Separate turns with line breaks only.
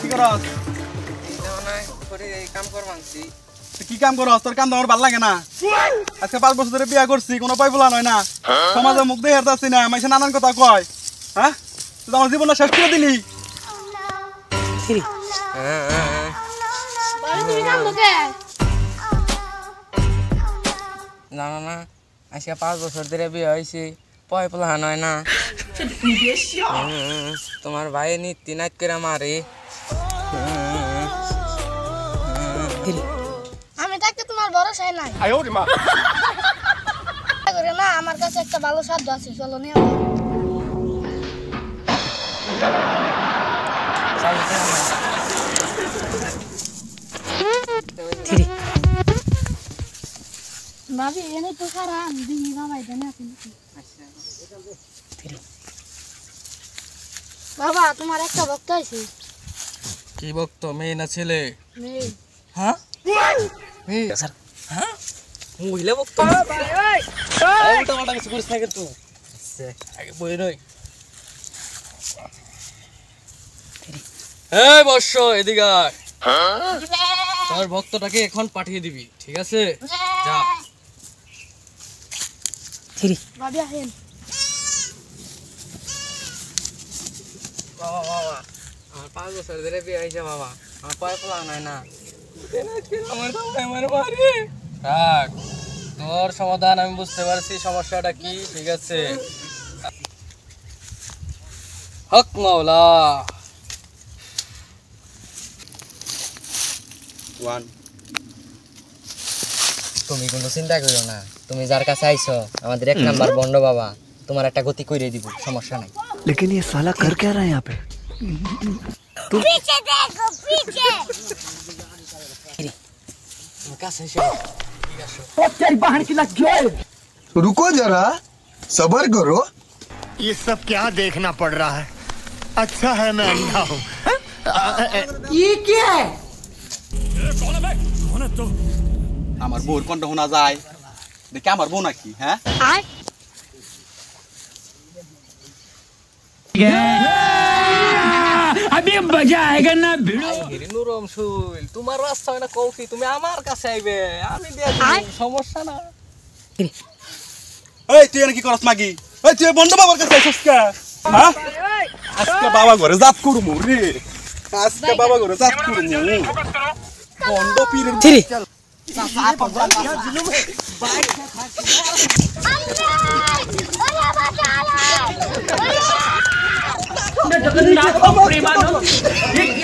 কি করস? কি কাম করস? তোর কাম আমার ভালো লাগে না। আজকে 5 বছর ধরে বিয়া করছি, কোনো পাই বলা নয় না। সমাজে মুখ দিয়ে হেরতাছি না, মাইসে নানান কথা কয়। হ্যাঁ, তুই আমার জীবনটা শেষ করে দিলি।
জানো না আজকে 5 বছর ধরে বিয়ে হয়েছে, পয় পোলা নয় না। তোমার ভাই নীতি নাইট করে মারে।
আমি থাকতে তোমার ভরসাই নাই। না আমার কাছে একটা ভালো সাধ্য আছে, চলো নিয়ে ভাবি এনে তো খারাপ দিই বাবাই দেন বাবা। তোমার একটা ভক্ত আছে।
কি ভক্ত, মেয়ে না ছেলে?
মেয়ে।
হ্যাঁ মেয়ে স্যার? হ্যাঁ মহিলা ভক্ত? কিছু করিস না কিন্তু আগে বই নই। এই বর্ষ এদিকে আয়। তোর ভক্তটাকে এখন পাঠিয়ে দিবি, ঠিক আছে? যা
ভাবি আসেন।
বাবা বাবা আমার 5 বছর ধরে বিয়ে হয়েছে বাবা, আমার পয় পোলা নয় না। থাক, তোর সমাধান আমি বুঝতে পারছি, সমস্যাটা কি, ঠিক আছে? হক মাওলা। তুমি কোনো চিন্তা করো না, তুমি যার কাছে আইছো আমাদের 1 নাম্বার বন্ড বাবা, তোমার একটা গতি করে দিব, সমস্যা নাই।
लेकिन ये साला कर क्या रहा है यहाँ पे?
पीछे देखो पीछे।
रुको जरा, सबर करो।
ये सब क्या देखना पड़ रहा है? अच्छा है मैं अंधा हूँ।
ये क्या है?
আমার বউর কণ্ঠ শোনা যায়, দেখি আমার বউ নাকি? হ্যাঁ,
अभी मजा आएगा ना भिड़ो।
নুরম শুল, তোমার রাস্তা হয় না কৌকি, তুমি আমার কাছে আইবে, আমি দিয়ে দিব, সমস্যা না।
এই তুই এনে কি করস মাগি? এই তুই বন্ধ বাবার কাছে আইছস কে? হ্যাঁ, আজকে বাবা ঘরে জাত করমু রে, আজকে বাবা ঘরে জাত করমু। বন্ধ পীরের
ছিরি
अल्लाह